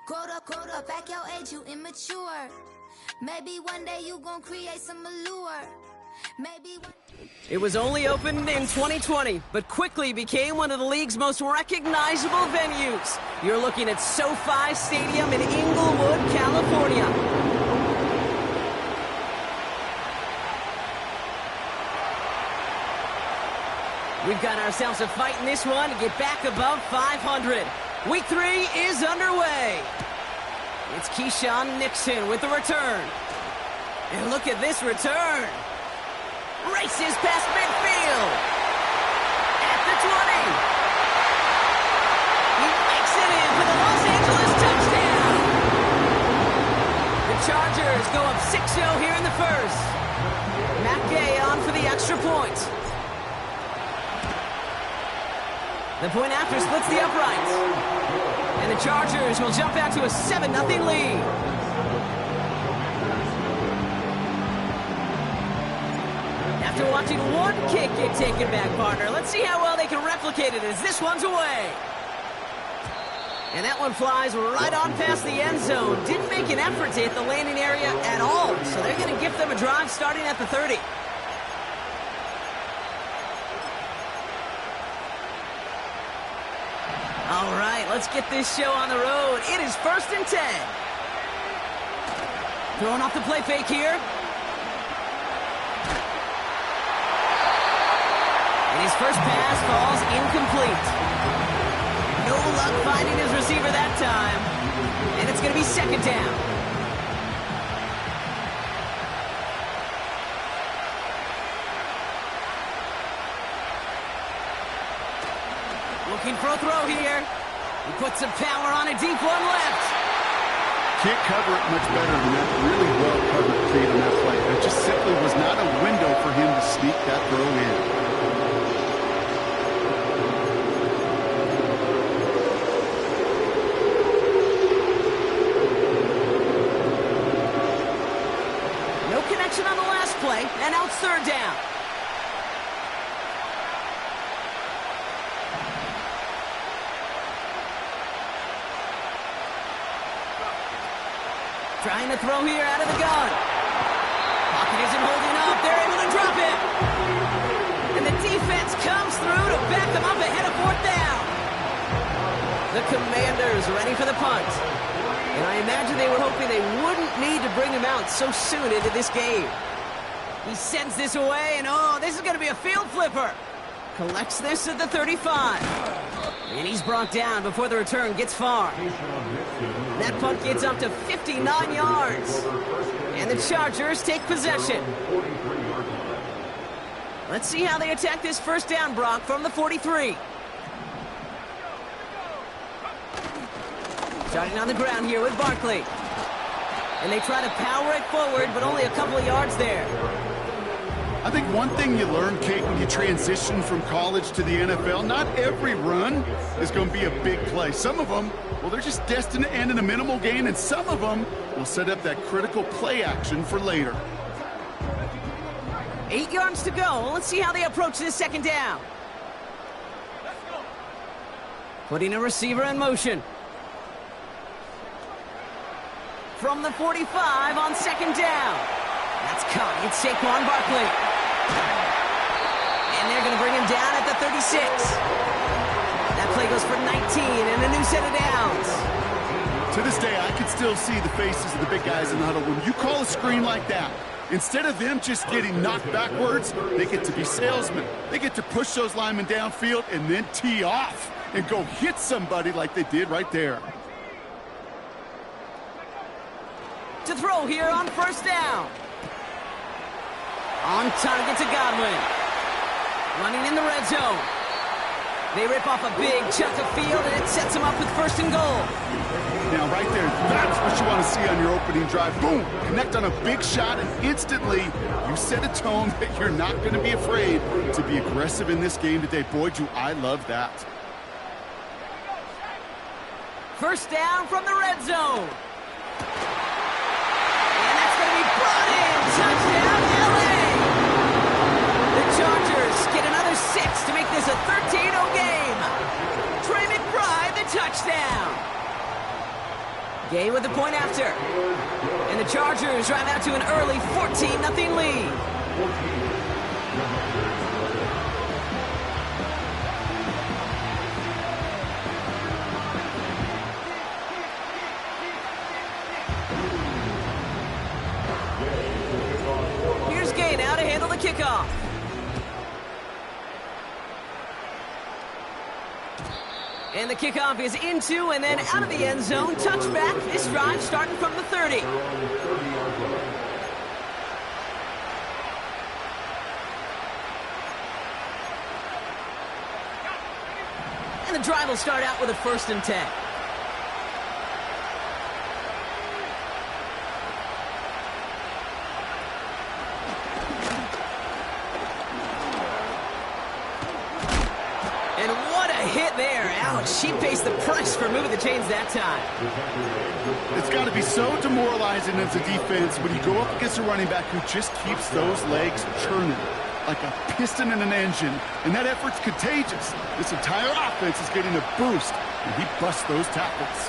Quota, back your age, you immature. Maybe one day you gon' create some allure. Maybe one... It was only opened in 2020, but quickly became one of the league's most recognizable venues. You're looking at SoFi Stadium in Inglewood, California. We've got ourselves a fight in this one to get back above 500. Week 3 is underway. It's Keyshawn Nixon with the return. And look at this return. Races past midfield. At the 20. He makes it in for the Los Angeles touchdown. The Chargers go up 6-0 here in the first. Matt Gay on for the extra point. The point after splits the uprights. And the Chargers will jump out to a 7-0 lead. After watching one kick get taken back, partner, let's see how well they can replicate it as this one's away. And that one flies right on past the end zone. Didn't make an effort to hit the landing area at all, so they're going to give them a drive starting at the 30. All right, let's get this show on the road. It is 1st and 10. Throwing off the play fake here. And his first pass falls incomplete. No luck finding his receiver that time. And it's going to be 2nd down. Looking for a throw here. He puts some power on a deep one left. Can't cover it much better than that. Really well covered feed on that play. There just simply was not a window for him to sneak that throw in. No connection on the last play, and now it's 3rd down. Trying to throw here out of the gun. Pocket isn't holding up. They're able to drop it. And the defense comes through to back them up ahead of 4th down. The Commanders ready for the punt. And I imagine they were hoping they wouldn't need to bring him out so soon into this game. He sends this away, and oh, this is going to be a field flipper. Collects this at the 35. And he's brought down before the return gets far. That punt gets up to 59 yards. And the Chargers take possession. Let's see how they attack this 1st down, Brock, from the 43. Starting on the ground here with Barkley. And they try to power it forward, but only a couple of yards there. I think one thing you learn, Kate, when you transition from college to the NFL, not every run is going to be a big play. Some of them, well, they're just destined to end in a minimal gain, and some of them will set up that critical play action for later. 8 yards to go. Let's see how they approach this 2nd down. Putting a receiver in motion. From the 45 on 2nd down. That's caught. It's Saquon Barkley. And they're going to bring him down at the 36. That play goes for 19 and a new set of downs. To this day, I can still see the faces of the big guys in the huddle. When you call a screen like that, instead of them just getting knocked backwards, they get to be salesmen. They get to push those linemen downfield and then tee off and go hit somebody like they did right there. To throw here on 1st down. On target to Godwin. Running in the red zone. They rip off a big chunk of field, and it sets them up with 1st and goal. Now, right there, that's what you want to see on your opening drive. Boom! Connect on a big shot, and instantly you set a tone that you're not going to be afraid to be aggressive in this game today. Boy, do I love that. 1st down from the red zone. And that's going to be brought in. Touchdown, LA! The Chargers get another 6 to make this a 13-0 game. Trey McBride, the touchdown. Gay with the point after. And the Chargers drive out to an early 14-0 lead. Here's Gay now to handle the kickoff. And the kickoff is into and then out of the end zone. Touchback. This drive starting from the 30. And the drive will start out with a 1st and 10. Hit there. Ouch. She pays the price for moving the chains that time. It's got to be so demoralizing as a defense when you go up against a running back who just keeps those legs churning like a piston in an engine, and that effort's contagious. This entire offense is getting a boost, and he busts those tackles.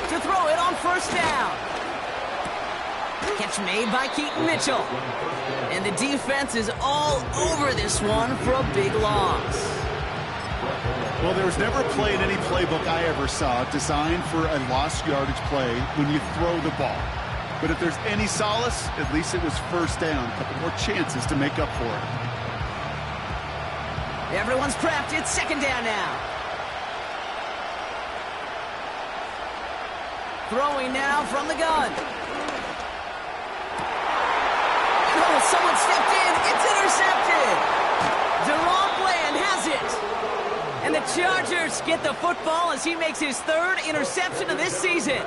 To throw it on 1st down. Catch made by Keaton Mitchell. And the defense is all over this one for a big loss. Well, there was never a play in any playbook I ever saw designed for a lost yardage play when you throw the ball. But if there's any solace, at least it was 1st down. A couple more chances to make up for it. Everyone's prepped. It's 2nd down now. Throwing now from the gun. Oh, someone stepped in. It's intercepted. DaRon Bland has it. And the Chargers get the football as he makes his 3rd interception of this season.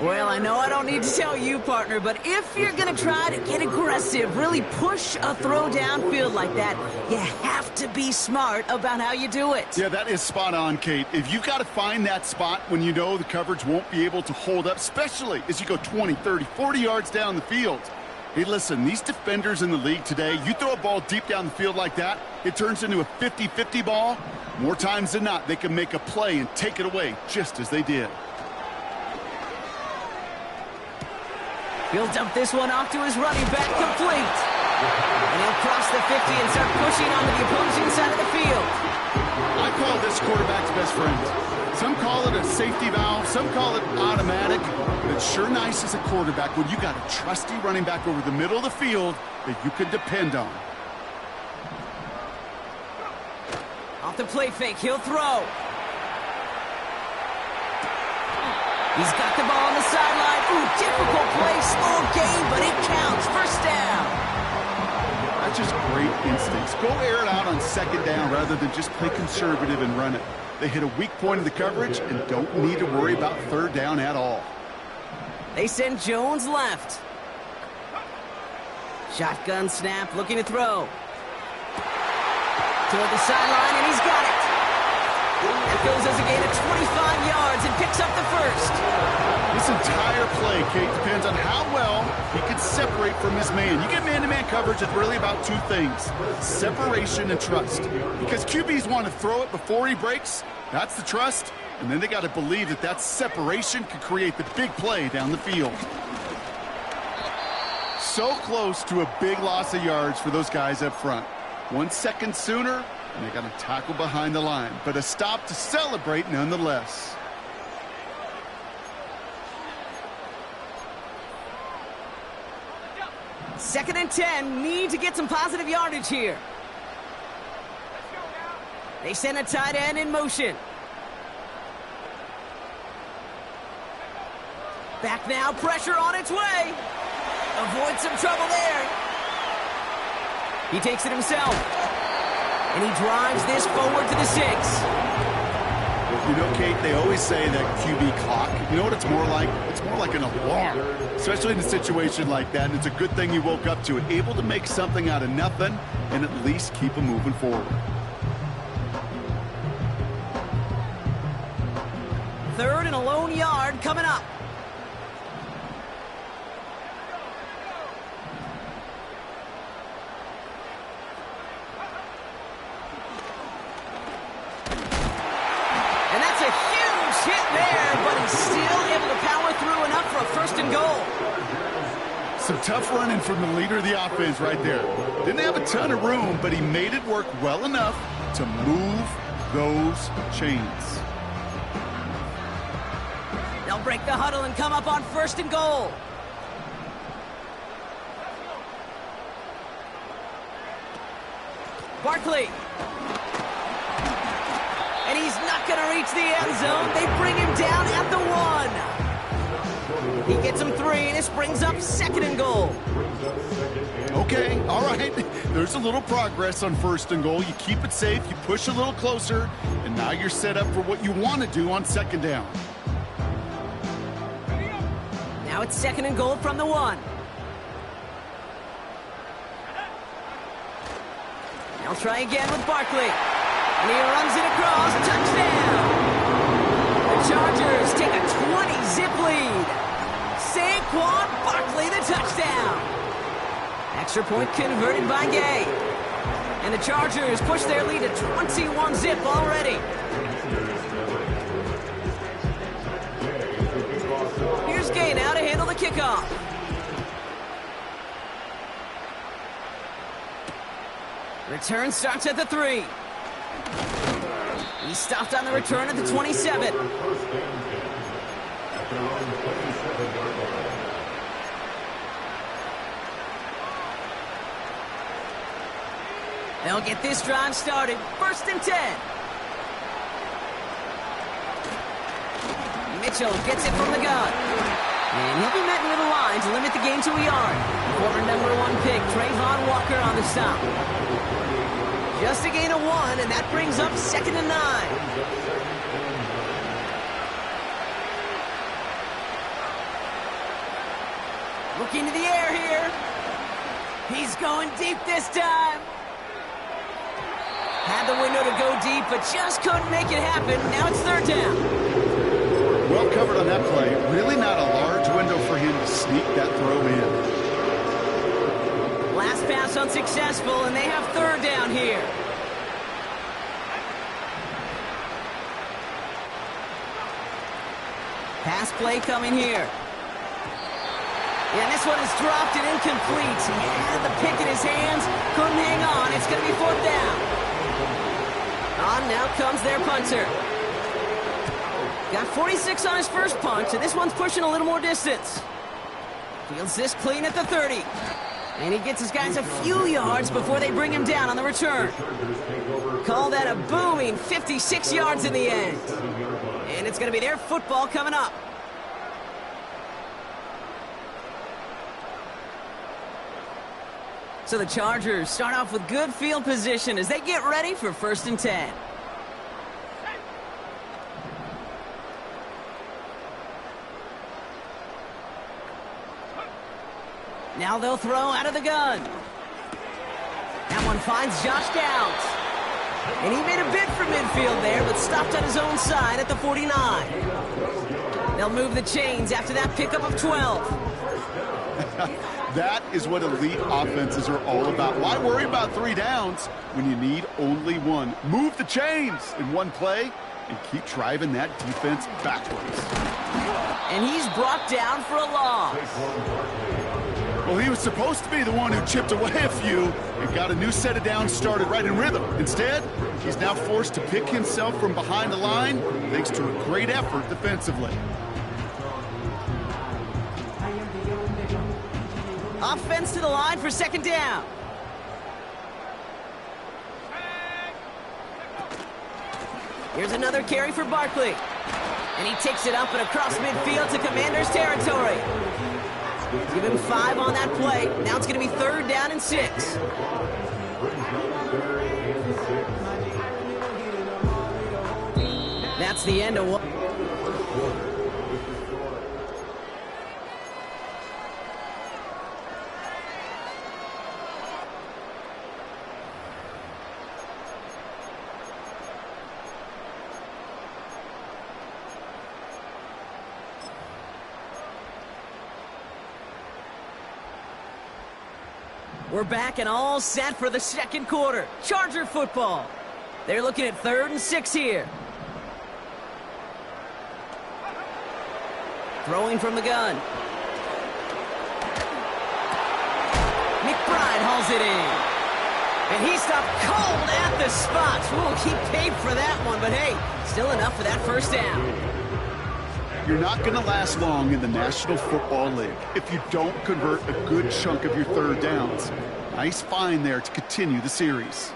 Well, I know I don't need to tell you, partner, but if you're going to try to get aggressive, really push a throw downfield like that, you have to be smart about how you do it. Yeah, that is spot on, Kate. If you've got to find that spot when you know the coverage won't be able to hold up, especially as you go 20, 30, 40 yards down the field. Hey, listen, these defenders in the league today, you throw a ball deep down the field like that, it turns into a 50-50 ball. More times than not, they can make a play and take it away, just as they did. He'll dump this one off to his running back, complete. And he'll cross the 50 and start pushing onto the opposing side of the field. I call this quarterback's best friend. Some call it a safety valve, some call it automatic. But it's sure nice as a quarterback when you got a trusty running back over the middle of the field that you can depend on. Off the play fake, he'll throw. He's got the ball on the sideline. Ooh, difficult play, small gain, but it counts. 1st down. That's just great instincts. Go air it out on 2nd down rather than just play conservative and run it. They hit a weak point of the coverage and don't need to worry about 3rd down at all. They send Jones left. Shotgun snap, looking to throw. Toward the sideline, and he's got it. That goes as a gain of 25 yards and picks up the 1st. This entire play, Kate, depends on how well he can separate from his man. You get man-to-man coverage, it's really about 2 things: separation and trust. Because QBs want to throw it before he breaks. That's the trust. And then they got to believe that that separation could create the big play down the field. So close to a big loss of yards for those guys up front. 1 second sooner, and they got to tackle behind the line. But a stop to celebrate nonetheless. Second and 10, need to get some positive yardage here. They send a tight end in motion. Back now, pressure on its way. Avoid some trouble there. He takes it himself. And he drives this forward to the 6. You know, Kate, they always say that QB clock, you know what it's more like? It's more like an alarm, especially in a situation like that. And it's a good thing you woke up to it, able to make something out of nothing and at least keep them moving forward. 3rd and a lone yard coming up. for a 1st and goal. Some tough running from the leader of the offense right there. Didn't have a ton of room, but he made it work well enough to move those chains. They'll break the huddle and come up on 1st and goal. Barkley. And he's not going to reach the end zone. They bring him down at the 1. He gets him 3, and this brings up 2nd and goal. Okay, all right. There's a little progress on 1st and goal. You keep it safe, you push a little closer, and now you're set up for what you want to do on 2nd down. Now it's 2nd and goal from the 1. They'll try again with Barkley. And he runs it across. Touchdown! The Chargers take a 20-zip lead. Saquon Barkley, the touchdown. Extra point converted by Gay. And the Chargers push their lead to 21-zip already. Here's Gay now to handle the kickoff. Return starts at the 3. He stopped on the return at the 27. They'll get this drive started. 1st and 10. Mitchell gets it from the gun. And he'll be met near the line to limit the gain to a yard. Former number 1 pick, Trayvon Walker on the stop. Just a gain of 1, and that brings up 2nd and 9. Looking to the air here. He's going deep this time. Had the window to go deep, but just couldn't make it happen. Now it's 3rd down. Well covered on that play. Really not a large window for him to sneak that throw in. Last pass unsuccessful, and they have 3rd down here. Pass play coming here. And this one is dropped and incomplete. He had the pick in his hands, couldn't hang on. It's going to be 4th down. On now comes their punter. Got 46 on his first punch, and this one's pushing a little more distance. Fields this clean at the 30. And he gets his guys a few yards before they bring him down on the return. Call that a booming 56 yards in the end. And it's going to be their football coming up. So the Chargers start off with good field position as they get ready for 1st and 10. Now they'll throw out of the gun. That one finds Josh Downs. And he made a bid for midfield there, but stopped on his own side at the 49. They'll move the chains after that pickup of 12. That is what elite offenses are all about. Why worry about 3 downs when you need only 1? Move the chains in one play and keep driving that defense backwards. And he's brought down for a loss. Well, he was supposed to be the one who chipped away a few and got a new set of downs started right in rhythm. Instead, he's now forced to pick himself from behind the line thanks to a great effort defensively. Offense to the line for 2nd down. Here's another carry for Barkley. And he takes it up and across midfield to Commanders territory. Give him 5 on that play. Now it's going to be 3rd down and 6. That's the end of one. We're back and all set for the 2nd quarter. Charger football. They're looking at 3rd and 6 here. Throwing from the gun. McBride hauls it in. And he stopped cold at the spot. Ooh, he paid for that one, but hey, still enough for that first down. You're not going to last long in the National Football League if you don't convert a good chunk of your third downs. Nice find there to continue the series.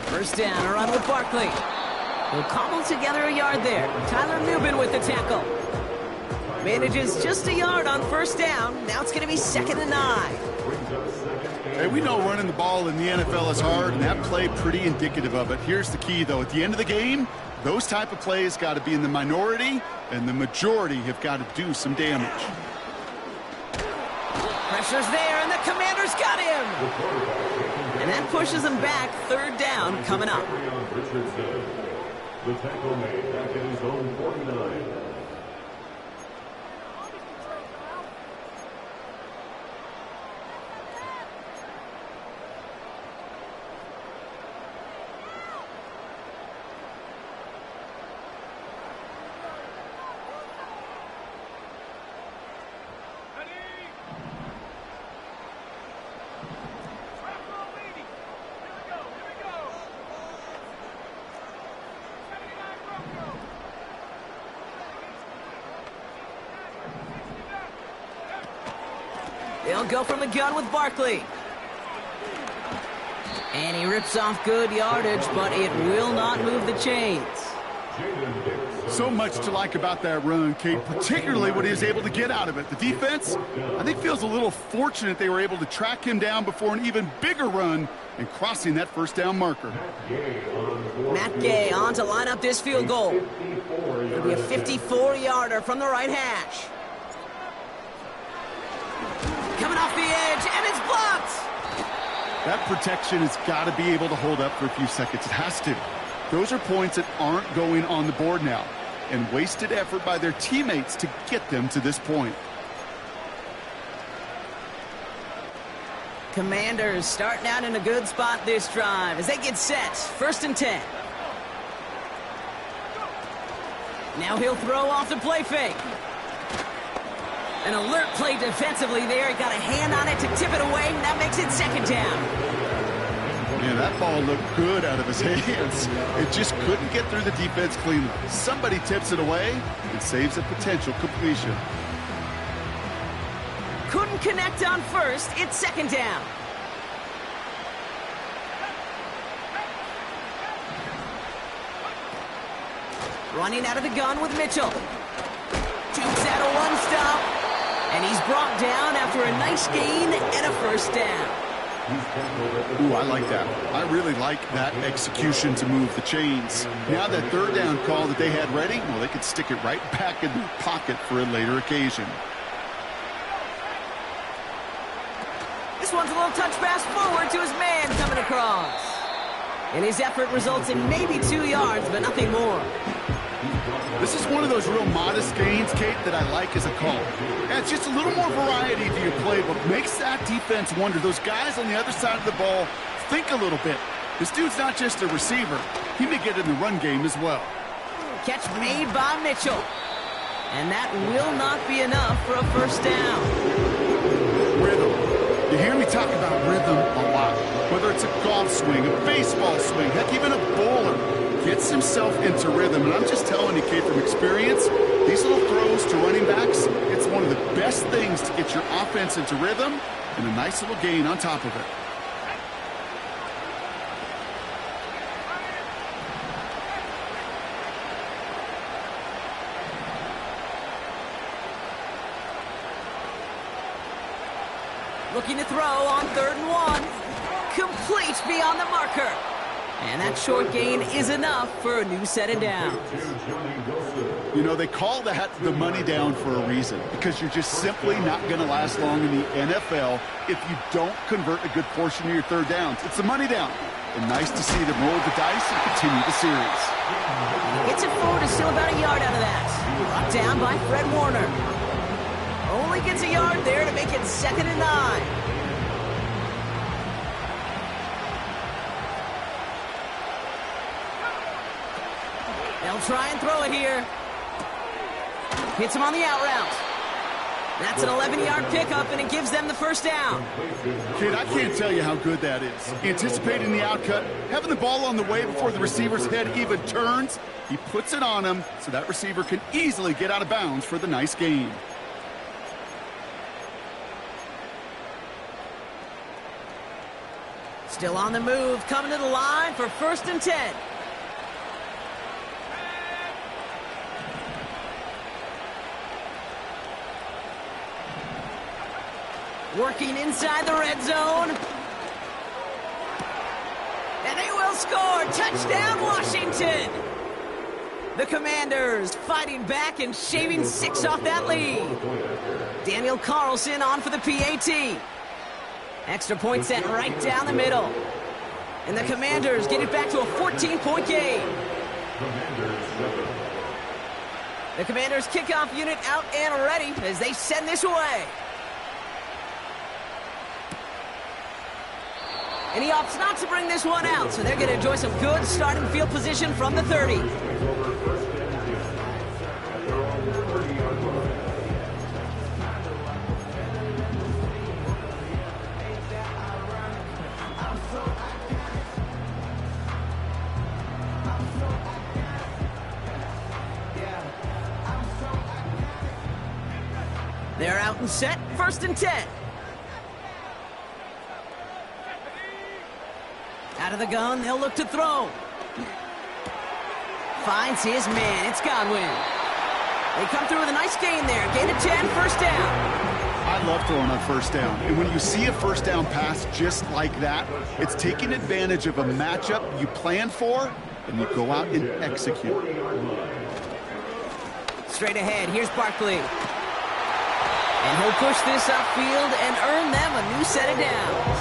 First down, a run with Barkley. He'll cobble together a yard there. Tyler Nubin with the tackle. Manages just a yard on first down. Now it's going to be 2nd and 9. Hey, we know running the ball in the NFL is hard, and that play pretty indicative of it. Here's the key, though. At the end of the game, those type of plays got to be in the minority, and the majority have got to do some damage. Pressure's there, and the Commanders got him. And that pushes him back. 3rd down coming up. The tackle made back at his own 49. They'll go from the gun with Barkley. And he rips off good yardage, but it will not move the chains. So much to like about that run, Kate, particularly what he was able to get out of it. The defense, I think, feels a little fortunate they were able to track him down before an even bigger run and crossing that first down marker. Matt Gay on to line up this field goal. It'll be a 54-yarder from the right hash. Coming off the edge, and it's blocked! That protection has got to be able to hold up for a few seconds. It has to. Those are points that aren't going on the board now, and wasted effort by their teammates to get them to this point. Commanders starting out in a good spot this drive as they get set. 1st and 10. Now he'll throw off the play fake. An alert play defensively there. He got a hand on it to tip it away, and that makes it 2nd down. Yeah, that ball looked good out of his hands. It just couldn't get through the defense cleanly. Somebody tips it away and saves a potential completion. Couldn't connect on first. It's 2nd down. Running out of the gun with Mitchell. Takes out a one-stop. And he's brought down after a nice gain and a first down. Ooh, I like that. I really like that execution to move the chains. Now that 3rd down call that they had ready, well, they could stick it right back in their pocket for a later occasion. This one's a little touch pass forward to his man coming across. And his effort results in maybe 2 yards, but nothing more. This is one of those real modest gains, Kate, that I like as a call. Yeah, it's just a little more variety to your playbook. Makes that defense wonder. Those guys on the other side of the ball think a little bit. This dude's not just a receiver. He may get in the run game as well. Catch made by Mitchell. And that will not be enough for a first down. Rhythm. You hear me talk about rhythm a lot. Whether it's a golf swing, a baseball swing, heck, even a bowler gets himself into rhythm. And I'm just telling you, Kate, from experience, these little throws to running backs, it's one of the best things to get your offense into rhythm and a nice little gain on top of it. Looking to throw on 3rd and 1. Complete beyond the marker. And that short gain is enough for a new set of downs. You know, they call that the money down for a reason, because you're just simply not going to last long in the NFL if you don't convert a good portion of your 3rd downs. It's the money down. And nice to see them roll the dice and continue the series. Gets it forward, is still about a yard out of that. Brought down by Fred Warner. Only gets a yard there to make it 2nd and 9. They'll try and throw it here. Hits him on the out route. That's an 11-yard pickup, and it gives them the first down. Kid, I can't tell you how good that is. Anticipating the outcut, having the ball on the way before the receiver's head even turns, he puts it on him so that receiver can easily get out of bounds for the nice gain. Still on the move, coming to the line for 1st and 10. Working inside the red zone. And they will score. Touchdown, Washington. The Commanders fighting back and shaving 6 off that lead. Daniel Carlson on for the PAT. Extra point sent right down the middle. And the Commanders get it back to a 14-point game. The Commanders kickoff unit out and ready as they send this away. And he opts not to bring this one out, so they're going to enjoy some good starting field position from the 30. They're out and set, 1st and 10. Out of the gun, they'll look to throw. Finds his man, it's Godwin. They come through with a nice gain there. Gain of 10, 1st down. I love throwing on 1st down. And when you see a 1st down pass just like that, it's taking advantage of a matchup you plan for, and you go out and execute. Straight ahead, here's Barkley. And he'll push this upfield and earn them a new set of downs.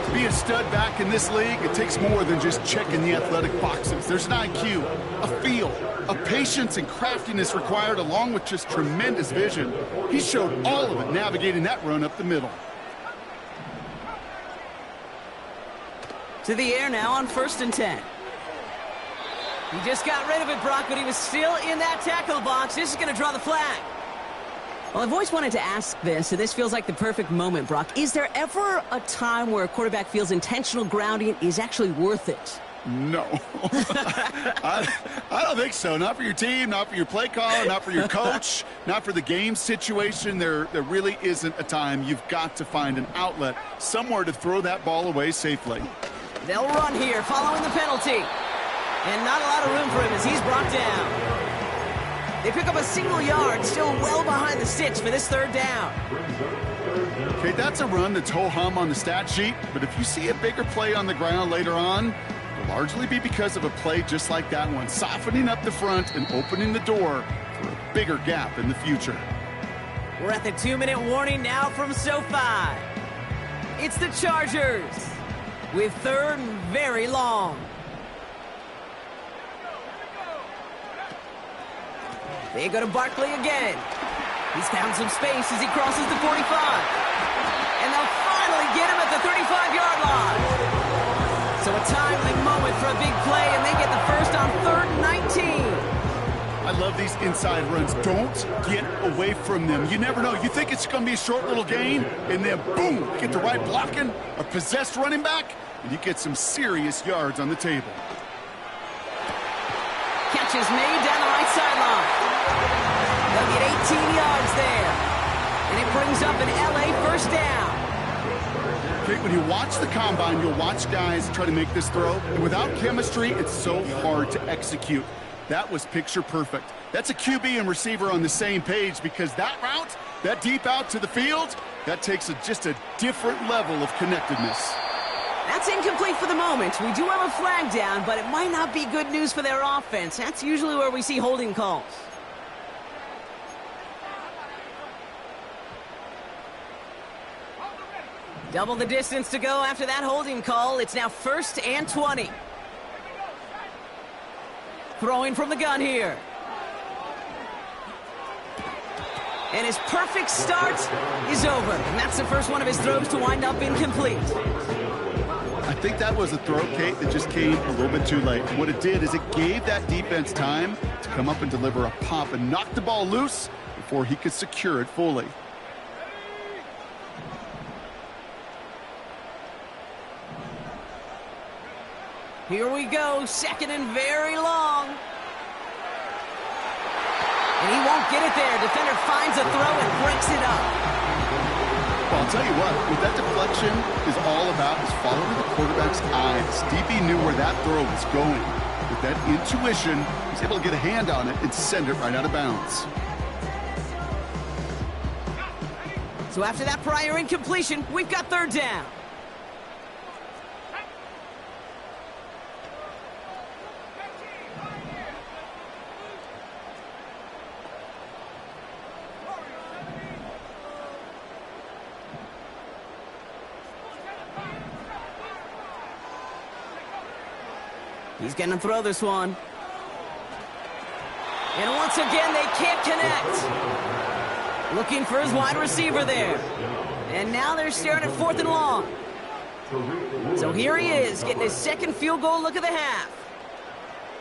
To be a stud back in this league, it takes more than just checking the athletic boxes. There's an IQ, a feel, a patience and craftiness required along with just tremendous vision. He showed all of it navigating that run up the middle. To the air now on 1st and 10. He just got rid of it, Brock, but he was still in that tackle box. This is going to draw the flag. Well, I've always wanted to ask this, and this feels like the perfect moment, Brock. Is there ever a time where a quarterback feels intentional grounding is actually worth it? No. I don't think so. Not for your team, not for your play caller, not for your coach, not for the game situation. There really isn't a time. You've got to find an outlet, somewhere to throw that ball away safely. They'll run here, following the penalty. And not a lot of room for him as he's brought down. They pick up a single yard, still well behind the sticks for this 3rd down. Okay, that's a run that's ho-hum on the stat sheet, but if you see a bigger play on the ground later on, it'll largely be because of a play just like that one, softening up the front and opening the door for a bigger gap in the future. We're at the 2-minute warning now from SoFi. It's the Chargers with 3rd and very long. They go to Barkley again. He's found some space as he crosses the 45. And they'll finally get him at the 35-yard line. So a timely moment for a big play, and they get the first on 3rd and 19. I love these inside runs. Don't get away from them. You never know. You think it's going to be a short little gain, and then boom, get the right blocking, a possessed running back, and you get some serious yards on the table. Catch is made down the right sideline. They'll get 18 yards there. And it brings up an LA 1st down. Okay, when you watch the combine, you'll watch guys try to make this throw. And without chemistry, it's so hard to execute. That was picture perfect. That's a QB and receiver on the same page because that route, that deep out to the field, that takes just a different level of connectedness. That's incomplete for the moment. We do have a flag down, but it might not be good news for their offense. That's usually where we see holding calls. Double the distance to go after that holding call. It's now 1st and 20. Throwing from the gun here. And his perfect start is over. And that's the first one of his throws to wind up incomplete. I think that was a throw, Kate, that just came a little bit too late. And what it did is it gave that defense time to come up and deliver a pop and knock the ball loose before he could secure it fully. Here we go, second and very long. And he won't get it there. Defender finds a throw and breaks it up. Well, I'll tell you what that deflection is all about is following the quarterback's eyes. DB knew where that throw was going. With that intuition, he was able to get a hand on it and send it right out of bounds. So after that prior incompletion, we've got third down. He's going to throw this one. And once again, they can't connect. Looking for his wide receiver there. And now they're staring at 4th and long. So here he is, getting his second field goal look of the half.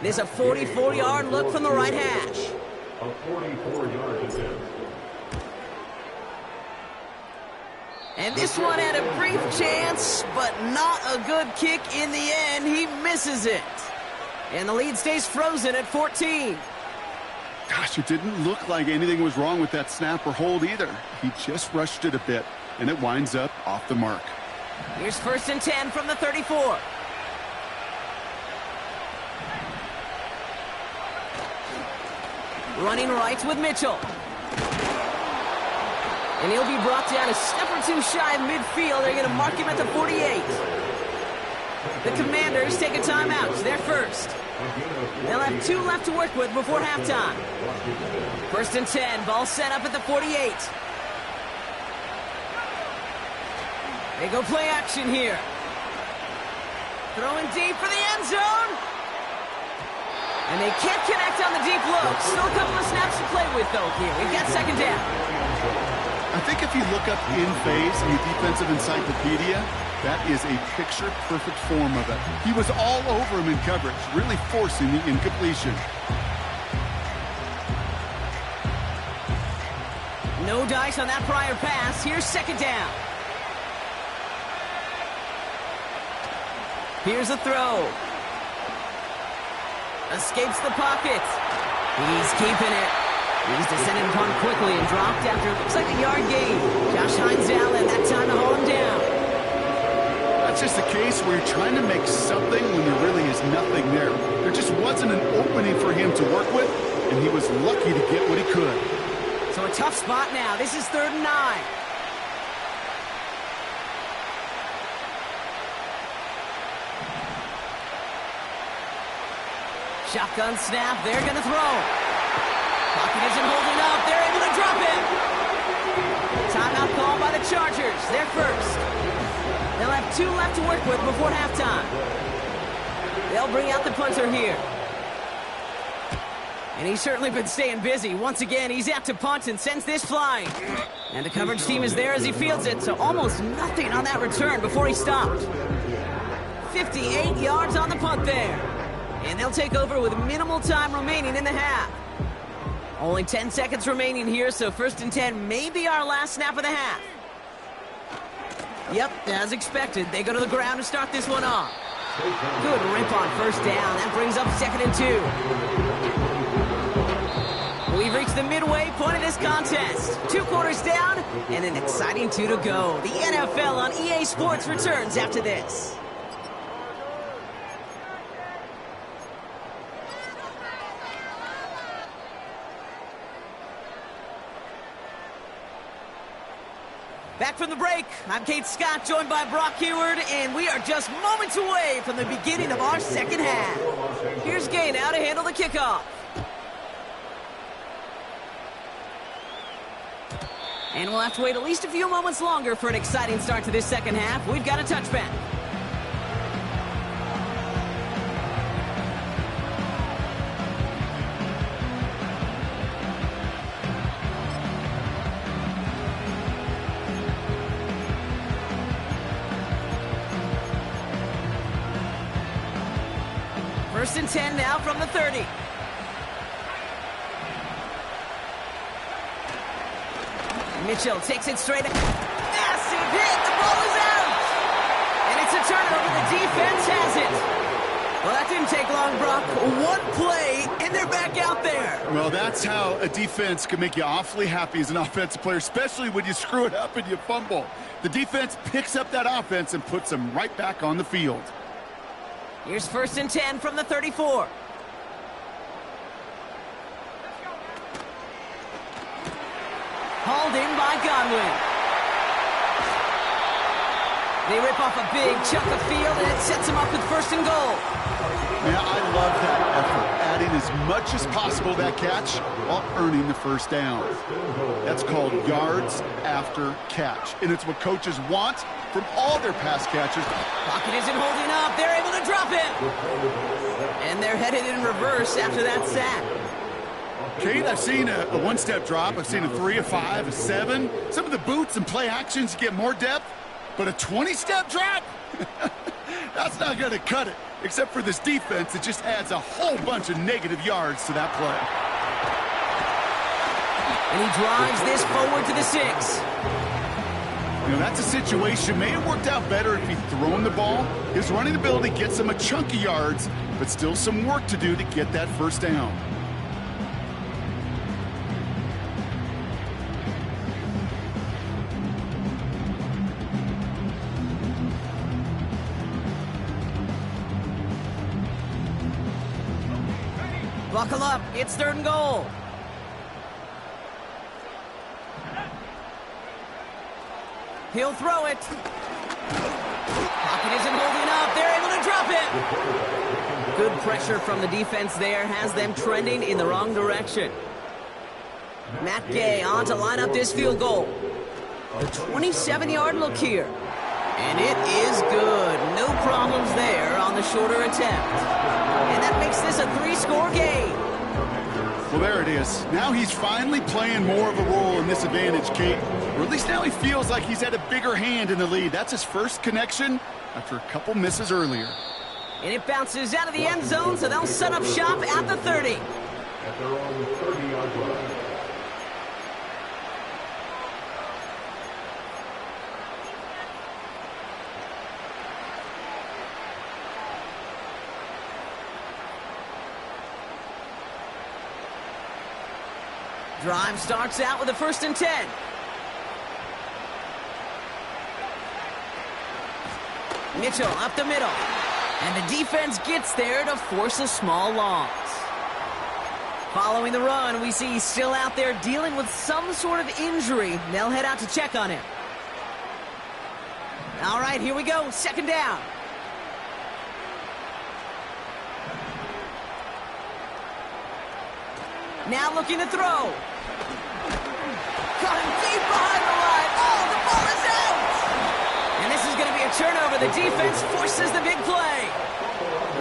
This is a 44-yard look from the right hash. A 44-yard attempt. And this one had a brief chance, but not a good kick in the end. He misses it. And the lead stays frozen at 14. Gosh, it didn't look like anything was wrong with that snap or hold either. He just rushed it a bit, and it winds up off the mark. Here's 1st and 10 from the 34. Running right with Mitchell. And he'll be brought down a step or two shy of midfield. They're going to mark him at the 48. The Commanders take a timeout. They're first. They'll have 2 left to work with before halftime. 1st and 10. Ball set up at the 48. They go play action here. Throwing deep for the end zone. And they can't connect on the deep look. Still a couple of snaps to play with, though, here. We've got 2nd down. I think if you look up in phase in the defensive encyclopedia, that is a picture-perfect form of it. He was all over him in coverage, really forcing the incompletion. No dice on that prior pass. Here's 2nd down. Here's a throw. Escapes the pocket. He's keeping it. He's descended upon quickly and dropped after it looks like a yard gain. Josh Hines Allen, that time to hold him down. That's just a case where you're trying to make something when there really is nothing there. There just wasn't an opening for him to work with, and he was lucky to get what he could. So a tough spot now. This is 3rd and 9. Shotgun snap. They're going to throw. Pocket isn't holding up. They're able to drop it. Timeout called by the Chargers. They're first. They'll have 2 left to work with before halftime. They'll bring out the punter here. And he's certainly been staying busy. Once again, he's out to punt and sends this flying. And the coverage team is there as he fields it, so almost nothing on that return before he stopped. 58 yards on the punt there. And they'll take over with minimal time remaining in the half. Only 10 seconds remaining here, so 1st and 10 may be our last snap of the half. Yep, as expected, they go to the ground to start this one off. Good rip on 1st down. That brings up 2nd and 2. We've reached the midway point of this contest. 2 quarters down, and an exciting 2 to go. The NFL on EA Sports returns after this. Back from the break, I'm Kate Scott, joined by Brock Heward, and we are just moments away from the beginning of our second half. Here's Gay now to handle the kickoff. And we'll have to wait at least a few moments longer for an exciting start to this second half. We've got a touchback. First and 10 now from the 30. Mitchell takes it straight. Massive hit. The ball is out. And it's a turnover. The defense has it. Well, that didn't take long, Brock. One play, and they're back out there. Well, that's how a defense can make you awfully happy as an offensive player, especially when you screw it up and you fumble. The defense picks up that offense and puts them right back on the field. Here's first and 10 from the 34. Hauled in by Godwin. They rip off a big chunk of field, and it sets them up with first and goal. Man, I love that effort, adding as much as possible to that catch while earning the first down. That's called yards after catch, and it's what coaches want from all their pass catchers. Pocket isn't holding up. They're able to drop it. And they're headed in reverse after that sack. Kate, I've seen a one-step drop. I've seen a 3, a 5, a 7. Some of the boots and play actions get more depth, but a 20-step drop? That's not going to cut it. Except for this defense, it just adds a whole bunch of negative yards to that play. And he drives this forward to the 6. You know, that's a situation. May have worked out better if he'd thrown the ball. His running ability gets him a chunk of yards, but still some work to do to get that first down. Buckle up. It's third and goal. He'll throw it. Pocket isn't holding up. They're able to drop it. Good pressure from the defense there has them trending in the wrong direction. Matt Gay on to line up this field goal. The 27-yard look here. And it is good. No problems there on the shorter attempt. And that makes this a 3-score game. Well, there it is. Now he's finally playing more of a role in this advantage, Kate. Or at least now he feels like he's had a bigger hand in the lead. That's his first connection after a couple misses earlier. And it bounces out of the end zone, so they'll set up shop at the 30. At their own 30-yard line. Drive starts out with a first and 10. Mitchell up the middle. And the defense gets there to force a small loss. Following the run, we see he's still out there dealing with some sort of injury. They'll head out to check on him. All right, here we go. Second down. Now looking to throw. Got him deep behind the line. Oh, the ball is out! And this is going to be a turnover. The defense forces the big play.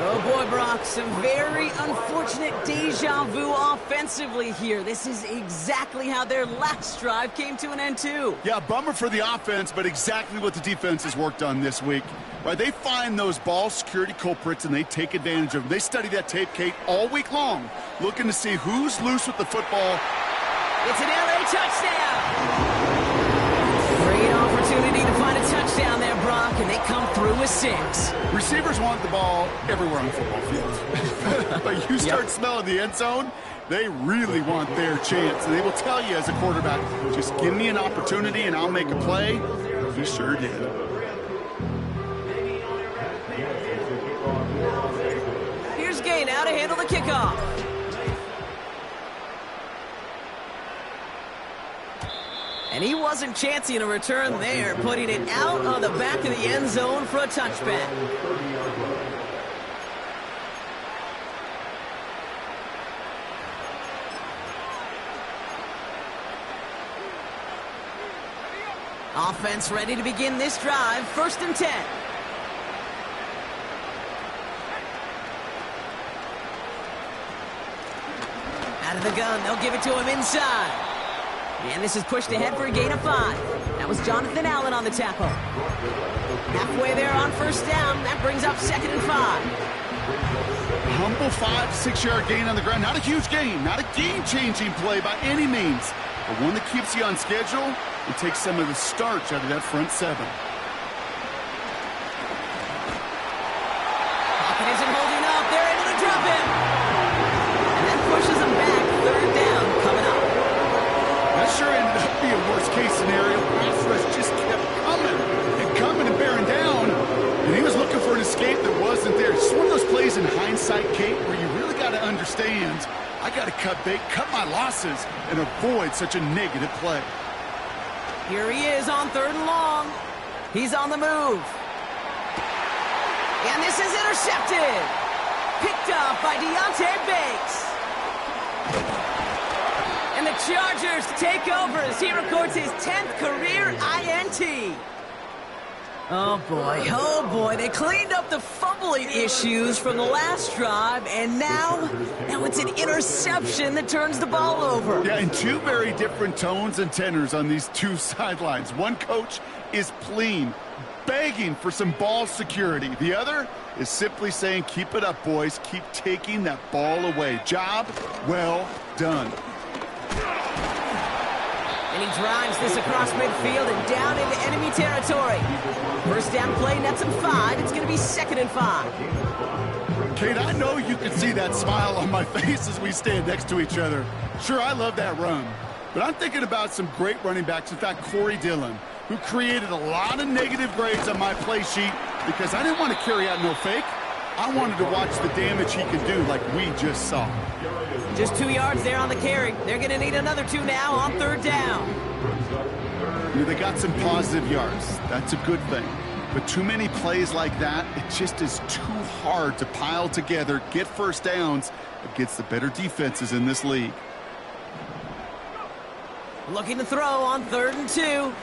Oh, boy, Brock, some very unfortunate deja vu offensively here. This is exactly how their last drive came to an end, too. Yeah, bummer for the offense, but exactly what the defense has worked on this week. Right, they find those ball security culprits, and they take advantage of them. They study that tape, Kate, all week long, looking to see who's loose with the football. It's an LA touchdown! Great opportunity to find a touchdown there, Brock, and they come through with 6. Receivers want the ball everywhere on the football field. But you start smelling the end zone, they really want their chance. And they will tell you as a quarterback, just give me an opportunity and I'll make a play. He sure did. Here's Gay now to handle the kickoff. And he wasn't chancing a return there, putting it out on the back of the end zone for a touchback. Offense ready to begin this drive, first and 10. Out of the gun, they'll give it to him inside. And this is pushed ahead for a gain of 5. That was Jonathan Allen on the tackle. Halfway there on first down, that brings up second and 5. Humble 5-6-yard gain on the ground. Not a huge gain, not a game-changing play by any means, but one that keeps you on schedule and takes some of the starch out of that front seven. Pocket isn't holding up. They're able to drop him. And that pushes them back. Third down coming up. That sure ended up being a worst-case scenario. Pass rush just kept coming and bearing down. And he was looking for an escape that wasn't there. It's one of those plays in hindsight, Kate, where you really got to understand, I got to cut bait, cut my losses, and avoid such a negative play. Here he is on 3rd and long. He's on the move. And this is intercepted. Picked up by Deontay Banks. And the Chargers take over as he records his 10th career INT. Oh boy, they cleaned up the fumbling issues from the last drive, and now it's an interception that turns the ball over. Yeah, and two very different tones and tenors on these two sidelines. One coach is pleading, begging for some ball security. The other is simply saying, keep it up, boys. Keep taking that ball away. Job well done. And he drives this across midfield and down into enemy territory. First down play, nets him 5. It's going to be 2nd and 5. Kate, I know you can see that smile on my face as we stand next to each other. Sure, I love that run. But I'm thinking about some great running backs. In fact, Corey Dillon, who created a lot of negative grades on my play sheet because I didn't want to carry out no fake. I wanted to watch the damage he could do like we just saw. Just 2 yards there on the carry. They're going to need another 2 now on 3rd down. You know, they got some positive yards. That's a good thing. But too many plays like that, it just is too hard to pile together, get first downs against the better defenses in this league. Looking to throw on 3rd and 2.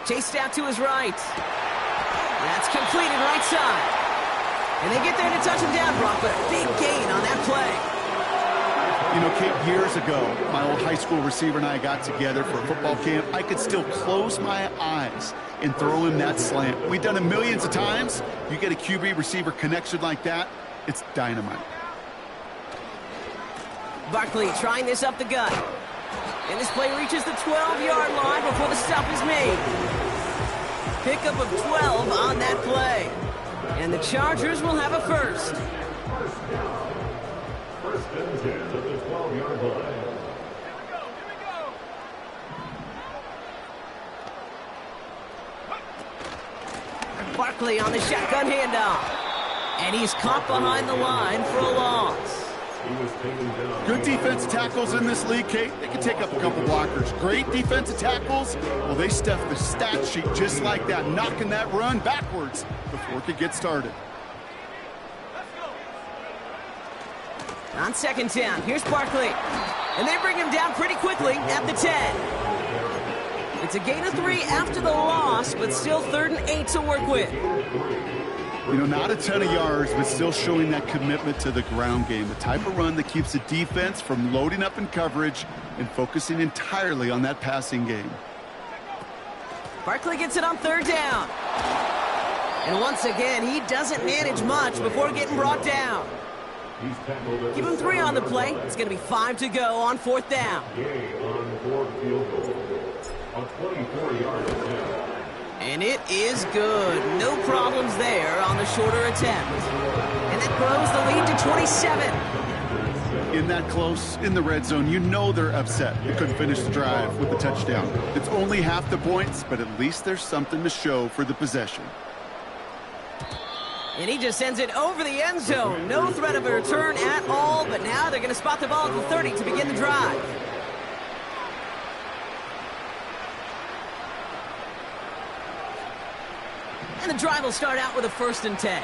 Chased out to his right. That's completed right side. And they get there to touch him down, Brock, but a big gain on that play. You know, Kate, years ago, my old high school receiver and I got together for a football camp. I could still close my eyes and throw him that slant. We've done it millions of times. You get a QB receiver connection like that, it's dynamite. Barkley trying this up the gut. And this play reaches the 12-yard line before the stop is made. Pickup of 12 on that play. And the Chargers will have a first. First and 10 at the 12-yard line. Barkley on the shotgun handoff. And he's caught behind the line for a loss. Good defensive tackles in this league, Kate. They can take up a couple blockers. Great defensive tackles, well, they stuff the stat sheet just like that, knocking that run backwards before it could get started. On 2nd down, here's Barkley. And they bring him down pretty quickly at the 10. It's a gain of 3 after the loss, but still 3rd and 8 to work with. You know, not a ton of yards, but still showing that commitment to the ground game. The type of run that keeps the defense from loading up in coverage and focusing entirely on that passing game. Barkley gets it on 3rd down. And once again, he doesn't manage much before getting brought down. Give him 3 on the play. It's going to be 5 to go on 4th down. And it is good. No problems there on the shorter attempt. And that grows the lead to 27. In that close, in the red zone, you know they're upset. They couldn't finish the drive with the touchdown. It's only half the points, but at least there's something to show for the possession. And he just sends it over the end zone. No threat of a return at all, but now they're going to spot the ball at the 30 to begin the drive. And the drive will start out with a 1st and 10.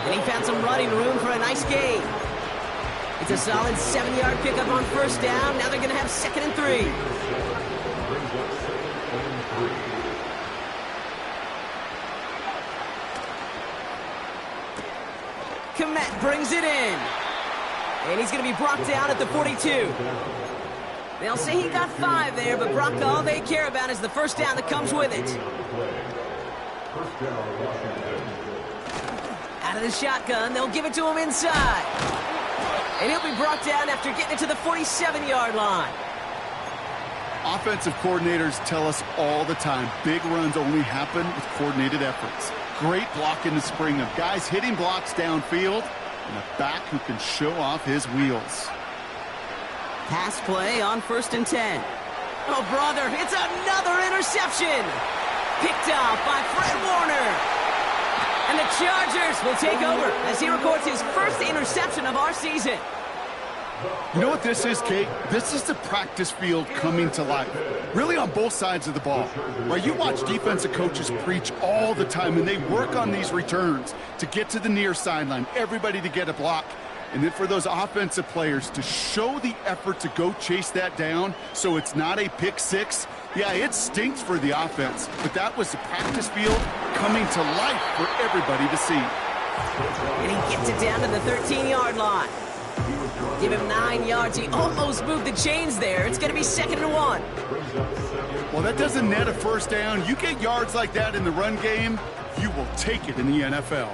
And he found some running room for a nice gain. It's a solid 7-yard pickup on 1st down. Now they're going to have 2nd and 3. Komet brings it in. And he's going to be brought down at the 42. They'll say he got 5 there, but Brock, all they care about is the first down that comes with it. First down, Washington. Out of the shotgun, they'll give it to him inside. And he'll be brought down after getting it to the 47-yard line. Offensive coordinators tell us all the time, big runs only happen with coordinated efforts. Great block in the spring of guys hitting blocks downfield and a back who can show off his wheels. Pass play on 1st and 10. Oh, brother, it's another interception. Picked off by Fred Warner. And the Chargers will take over as he records his first interception of our season. You know what this is, Kate? This is the practice field coming to life. Really on both sides of the ball. Where you watch defensive coaches preach all the time, and they work on these returns to get to the near sideline, everybody to get a block. And then for those offensive players to show the effort to go chase that down so it's not a pick six. Yeah, it stinks for the offense, but that was the practice field coming to life for everybody to see. And he gets it down to the 13-yard line. Give him 9 yards. He almost moved the chains there. It's going to be 2nd and 1. Well, that doesn't net a first down. You get yards like that in the run game, you will take it in the NFL.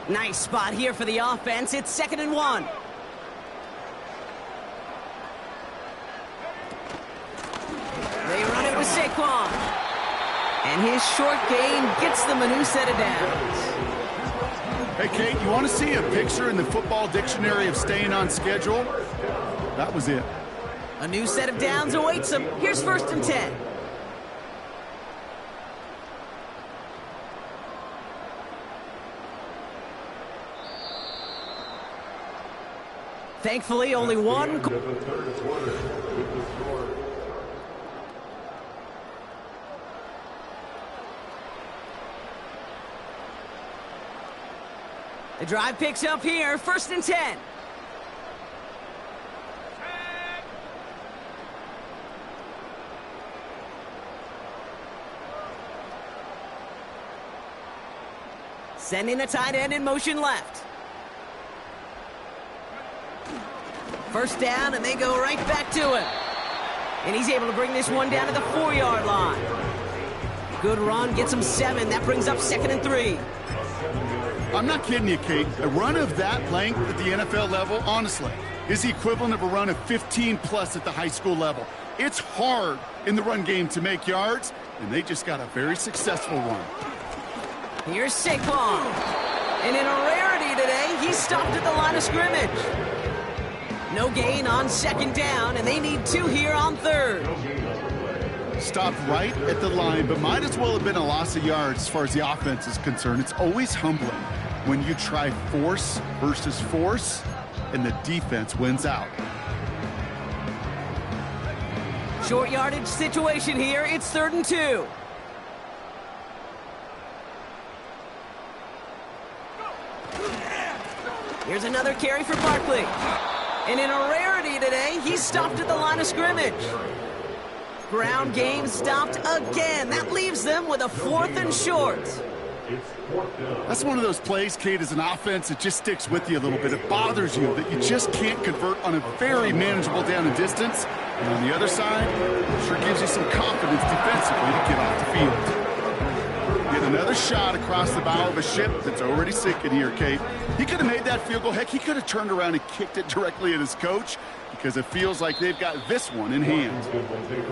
Nice spot here for the offense. It's 2nd and 1. They run it with Saquon. And his short gain gets them a new set of downs. Hey, Kate, you want to see a picture in the football dictionary of staying on schedule? That was it. A new set of downs awaits them. Here's 1st and 10. Thankfully, only one. The drive picks up here, 1st and 10. Sending the tight end in motion left. First down, and they go right back to him. And he's able to bring this one down to the 4-yard line. Good run, gets him 7. That brings up 2nd and 3. I'm not kidding you, Kate. A run of that length at the NFL level, honestly, is the equivalent of a run of 15-plus at the high school level. It's hard in the run game to make yards, and they just got a very successful one. Here's Saquon. And in a rarity today, he's stopped at the line of scrimmage. No gain on 2nd down, and they need 2 here on 3rd. Stopped right at the line, but might as well have been a loss of yards as far as the offense is concerned. It's always humbling when you try force versus force, and the defense wins out. Short yardage situation here. It's 3rd and 2. Here's another carry for Barkley. And in a rarity today, he's stopped at the line of scrimmage. Ground game stopped again. That leaves them with a 4th and short. That's one of those plays, Kate, as an offense, it just sticks with you a little bit. It bothers you that you just can't convert on a very manageable down and distance. And on the other side, it sure gives you some confidence defensively to get off the field. Get another shot across the bow of a ship that's already sinking here, Kate. He could have made that field goal. Heck, he could have turned around and kicked it directly at his coach because it feels like they've got this one in hand.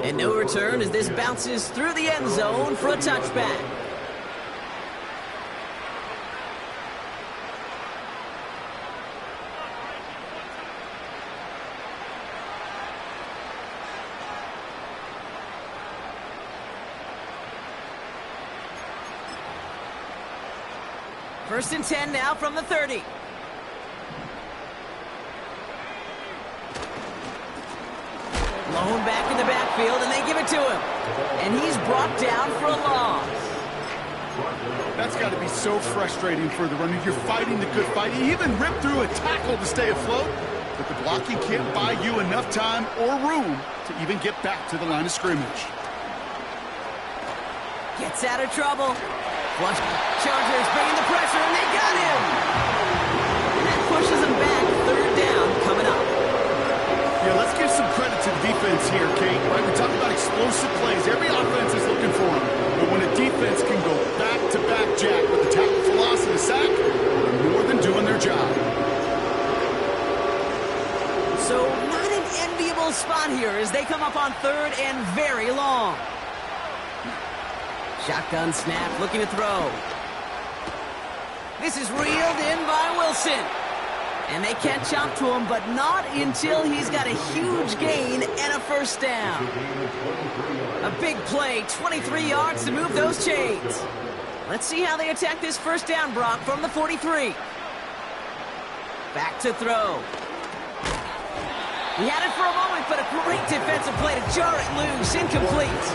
And no return as this bounces through the end zone for a touchback. First and 10 now from the 30. Blown back in the backfield, and they give it to him. And he's brought down for a loss. That's got to be so frustrating for the runner. You're fighting the good fight. You even ripped through a tackle to stay afloat, but the blocking can't buy you enough time or room to even get back to the line of scrimmage. Gets out of trouble. Flush. Chargers bringing the pressure, and they got him! And that pushes them back. 3rd down coming up. Yeah, let's give some credit to the defense here, Kate. Right? We talk about explosive plays. Every offense is looking for them. But when a defense can go back-to-back, Jack, with the tackle for loss and a sack, they're more than doing their job. So not an enviable spot here as they come up on third and very long. Shotgun snap, looking to throw. This is reeled in by Wilson. And they catch up to him, but not until he's got a huge gain and a first down. A big play, 23 yards to move those chains. Let's see how they attack this first down, Brock, from the 43. Back to throw. He had it for a moment, but a great defensive play to jar it loose. Incomplete.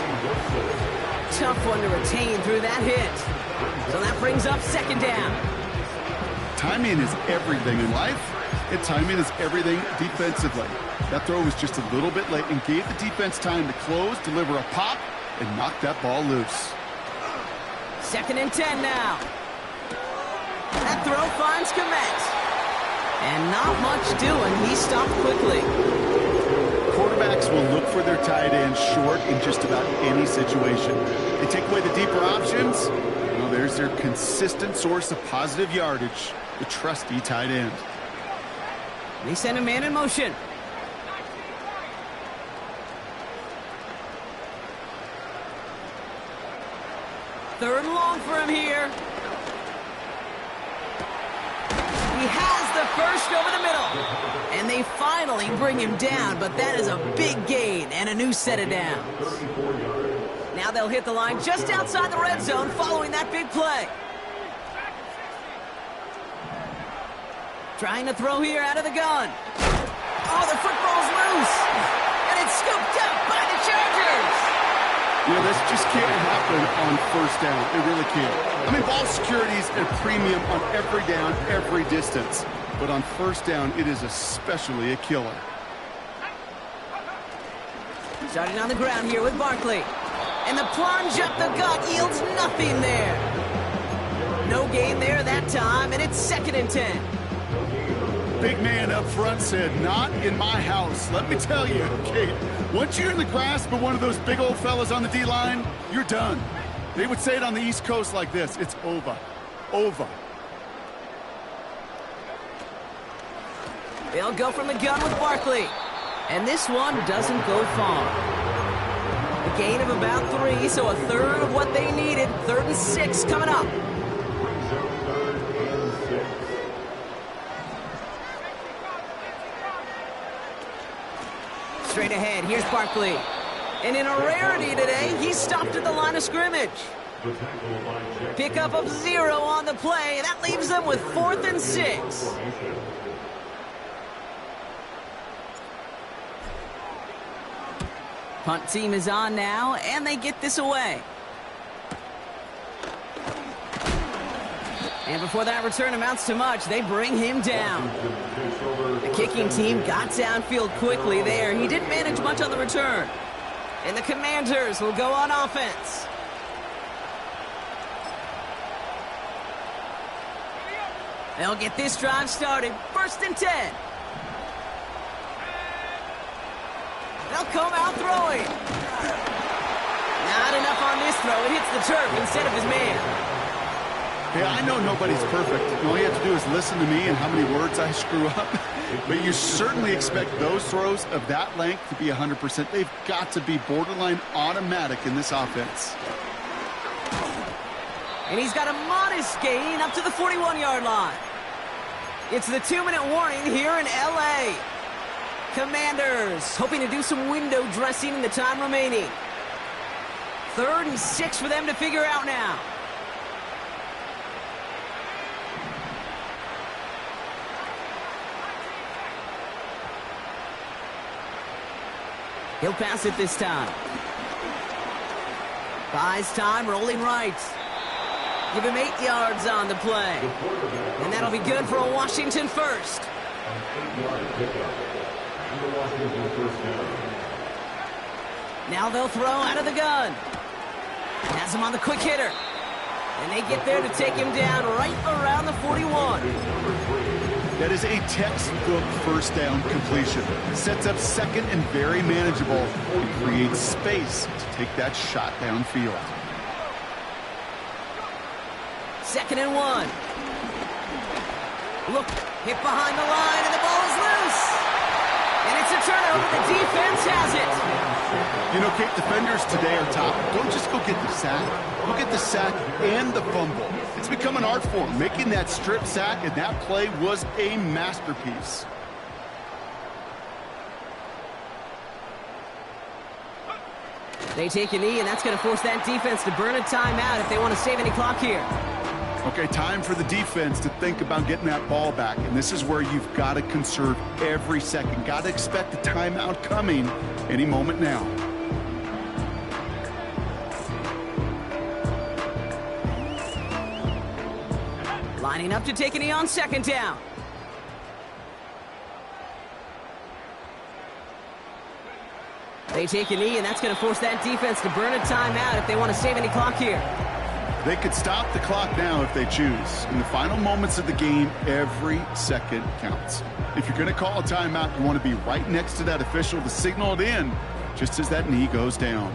Tough one to retain through that hit. So that brings up second down. Timing is everything in life, and timing is everything defensively. That throw was just a little bit late and gave the defense time to close, deliver a pop, and knock that ball loose. 2nd and 10 now. That throw finds Kmet. And not much doing. He stopped quickly. Quarterbacks will look for their tight end short in just about any situation. They take away the deeper options. Well, there's their consistent source of positive yardage, the trusty tight end. They send a man in motion. Third and long for him here. He has the first over the middle. And they finally bring him down, but that is a big gain and a new set of downs. Now they'll hit the line just outside the red zone following that big play. Trying to throw here out of the gun. Oh, the football's loose. And it's scooped up by the Chargers. You know, this just can't happen on first down. It really can't. I mean, ball security is a premium on every down, every distance. But on first down, it is especially a killer. Starting on the ground here with Barkley. And the plunge up the gut yields nothing there. No gain there that time, and it's 2nd and 10. Big man up front said, not in my house. Let me tell you, Kate, once you're in the grasp of one of those big old fellas on the D-line, you're done. They would say it on the East Coast like this, it's over. Over. They'll go from the gun with Barkley. And this one doesn't go far. A gain of about 3, so a third of what they needed. 3rd and 6 coming up. Straight ahead, here's Barkley. And in a rarity today, he's stopped at the line of scrimmage. Pickup of 0 on the play. That leaves them with 4th and 6. Punt team is on now, and they get this away. And before that return amounts to much, they bring him down. The kicking team got downfield quickly there. He didn't manage much on the return. And the Commanders will go on offense. They'll get this drive started. 1st and 10. They'll come out throwing. Not enough on this throw. It hits the turf instead of his man. Yeah, I know nobody's perfect. All you have to do is listen to me and how many words I screw up. But you certainly expect those throws of that length to be 100%. They've got to be borderline automatic in this offense. And he's got a modest gain up to the 41-yard line. It's the 2-minute warning here in L.A. Commanders hoping to do some window dressing in the time remaining. 3rd and 6 for them to figure out now. He'll pass it this time. Buys time, rolling right. Give him 8 yards on the play. And that'll be good for a Washington first. Now they'll throw out of the gun. Has him on the quick hitter. And they get there to take him down right around the 41. That is a textbook first down completion. Sets up second and very manageable and creates space to take that shot downfield. 2nd and 1. Look, hit behind the line, and the ball is loose. And it's a turnover. The defense has it. You know, Kate, defenders today are top. Don't just go get the sack. Go get the sack and the fumble. It's become an art form. Making that strip sack and that play was a masterpiece. They take a knee, and that's going to force that defense to burn a timeout if they want to save any clock here. Okay, time for the defense to think about getting that ball back. And this is where you've got to conserve every second. Got to expect the timeout coming any moment now. Lining up to take a knee on 2nd down. They take a knee, and that's going to force that defense to burn a timeout if they want to save any clock here. They could stop the clock now if they choose. In the final moments of the game, every second counts. If you're going to call a timeout, you want to be right next to that official to signal it in just as that knee goes down.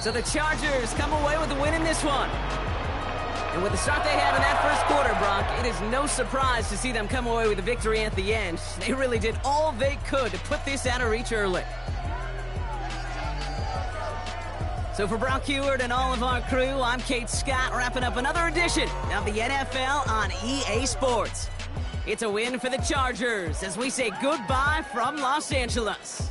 So the Chargers come away with the win in this one. And with the start they had in that first quarter, Brock, it is no surprise to see them come away with a victory at the end. They really did all they could to put this out of reach early. So for Brock Huard and all of our crew, I'm Kate Scott, wrapping up another edition of the NFL on EA Sports. It's a win for the Chargers as we say goodbye from Los Angeles.